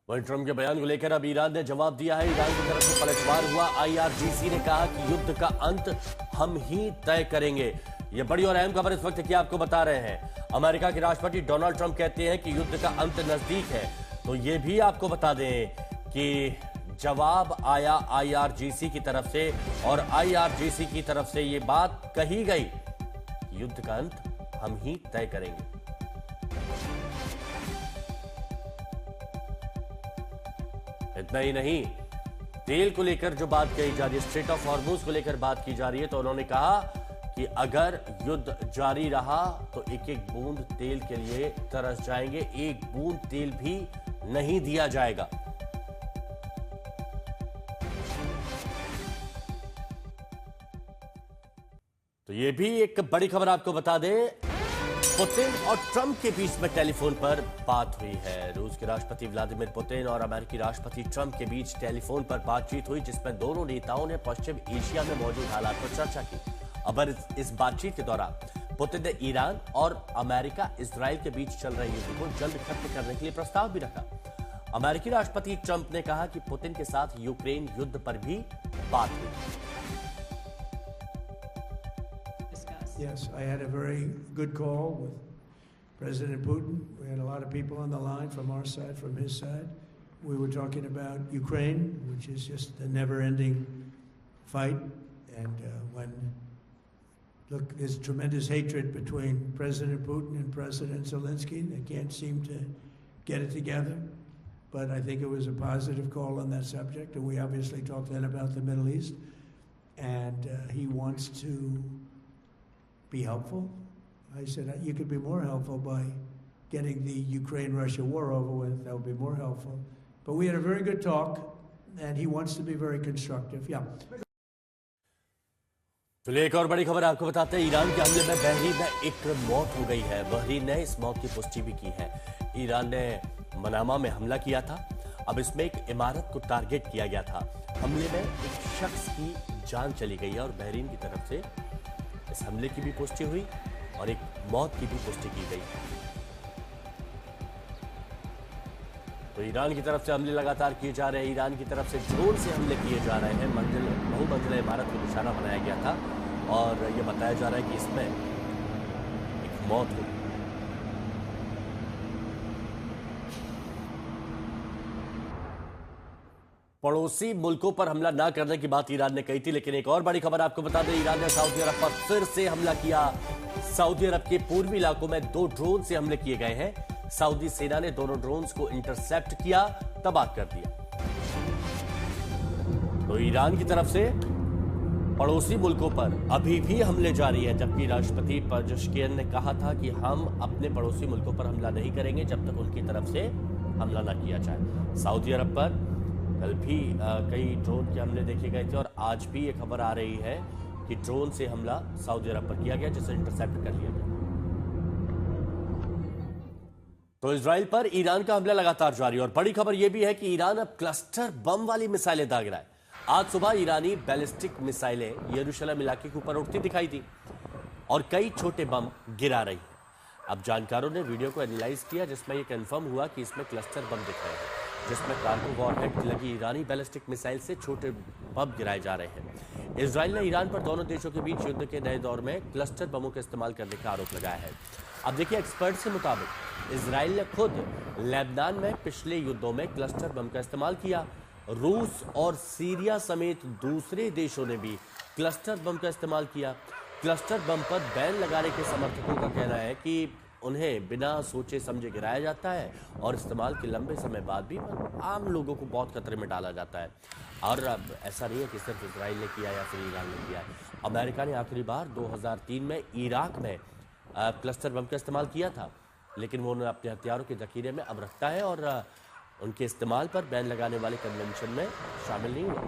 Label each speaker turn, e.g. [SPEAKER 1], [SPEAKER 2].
[SPEAKER 1] वहीं ट्रंप के बयान को लेकर अब ईरान ने जवाब दिया है। ईरान की तरफ से पलटवार हुआ। IRGC ने कहा कि युद्ध का अंत हम ही तय करेंगे। यह बड़ी और अहम खबर इस वक्त की आपको बता रहे हैं। अमेरिका के राष्ट्रपति डोनाल्ड ट्रंप कहते हैं कि युद्ध का अंत नजदीक है। तो यह भी आपको बता दें कि जवाब आया IRGC की तरफ से और IRGC की तरफ से यह बात कही गई, युद्ध का अंत हम ही तय करेंगे। इतना ही नहीं, तेल को लेकर जो बात कही जा रही है, स्ट्रेट ऑफ हॉर्मुज को लेकर बात की जा रही है, तो उन्होंने कहा कि अगर युद्ध जारी रहा तो एक एक बूंद तेल के लिए तरस जाएंगे, एक बूंद तेल भी नहीं दिया जाएगा। तो यह भी एक बड़ी खबर आपको बता दें, पुतिन और ट्रंप के बीच में टेलीफोन पर बात हुई है। रूस के राष्ट्रपति व्लादिमीर पुतिन और अमेरिकी राष्ट्रपति ट्रंप के बीच टेलीफोन पर बातचीत हुई, जिसमें दोनों नेताओं ने पश्चिम एशिया में मौजूद हालात पर चर्चा की। अब इस बातचीत के दौरान पुतिन ने ईरान और अमेरिका इजराइल के बीच चल रहे युद्ध को जल्द खत्म करने के लिए प्रस्ताव भी रखा। अमेरिकी राष्ट्रपति ट्रंप ने कहा कि पुतिन के साथ यूक्रेन युद्ध पर भी बात हुई।
[SPEAKER 2] Yes, I had a very good call with President Putin. We had a lot of people on the line from our side, from his side. We were talking about Ukraine, which is just a never-ending fight. And look, there's tremendous hatred between President Putin and President Zelensky. They can't seem to get it together. But I think it was a positive call on that subject. And we obviously talked then about the Middle East. And he wants to be helpful. I said, you could be more helpful by getting the Ukraine-Russia war over with. That would be more helpful. But we had a very good talk, and he wants to be very constructive. Yeah.
[SPEAKER 1] चलिए एक और बड़ी खबर आपको बताते हैं। Iran के हमले में बहरीन में एक मौत हो गई है। बहरीन ने इस मौत की पुष्टि भी की है। ईरान ने मनामा में हमला किया था। अब इसमें एक इमारत को टारगेट किया गया था। हमले में एक शख्स की जान चली गई है और बहरीन की तरफ से इस हमले की भी पुष्टि हुई और एक मौत की भी पुष्टि की गई। तो ईरान की तरफ से हमले लगातार किए जा रहे हैं। ईरान की तरफ से ड्रोन से हमले किए जा रहे हैं। बहुमंजिला इमारत को निशाना बनाया गया था और यह बताया जा रहा है कि इसमें एक मौत हुई। पड़ोसी मुल्कों पर हमला ना करने की बात ईरान ने कही थी, लेकिन एक और बड़ी खबर आपको बता दें, ईरान ने सऊदी अरब पर फिर से हमला किया। सऊदी अरब के पूर्वी इलाकों में 2 ड्रोन से हमले किए गए हैं। सऊदी सेना ने दोनों ड्रोन्स को इंटरसेप्ट किया, तबाह कर दिया। तो ईरान की तरफ से पड़ोसी मुल्कों पर अभी भी हमले जारी है, जबकि राष्ट्रपति पेजेश्कियन ने कहा था कि हम अपने पड़ोसी मुल्कों पर हमला नहीं करेंगे जब तक उनकी तरफ से हमला ना किया जाए। सऊदी अरब पर कल भी कई ड्रोन के हमले देखे गए थे और आज भी ये खबर आ रही है कि ड्रोन से हमला सऊदी अरब पर किया गया, जिसे इंटरसेप्ट कर लिया गया। तो इजराइल पर ईरान का हमला लगातार जारी और बड़ी खबर यह भी है कि ईरान अब क्लस्टर बम वाली मिसाइलें दाग रहा है। आज सुबह ईरानी बैलिस्टिक मिसाइलें यरूशलेम इलाके के ऊपर उड़ती दिखाई दी और कई छोटे बम गिरा रही है। अब जानकारों ने वीडियो को एनालाइज किया, जिसमें यह कंफर्म हुआ कि इसमें क्लस्टर बम दिख रहे हैं, जिसमें कार्गो वॉरहेड लगी ईरानी बैलिस्टिक मिसाइल से छोटे बम गिराए जा रहे हैं। इजराइल ने ईरान पर दोनों देशों के बीच युद्ध के नए दौर में क्लस्टर बमों का इस्तेमाल करने का आरोप लगाया है। अब देखिए, एक्सपर्ट्स के मुताबिक इजराइल ने खुद लेबनान में पिछले युद्धों में क्लस्टर बम का इस्तेमाल किया। रूस और सीरिया समेत दूसरे देशों ने भी क्लस्टर बम का इस्तेमाल किया। क्लस्टर बम पर बैन लगाने के समर्थकों का कहना है कि उन्हें बिना सोचे समझे गिराया जाता है और इस्तेमाल के लंबे समय बाद भी आम लोगों को बहुत खतरे में डाला जाता है। और अब ऐसा नहीं है कि सिर्फ इजराइल ने किया या फिर ईरान ने किया है। अमेरिका ने आखिरी बार 2003 में इराक में क्लस्टर बम का इस्तेमाल किया था, लेकिन वो उन्हें अपने हथियारों के जखीरे में अब रखता है और उनके इस्तेमाल पर बैन लगाने वाले कन्वेंशन में शामिल नहीं हुआ।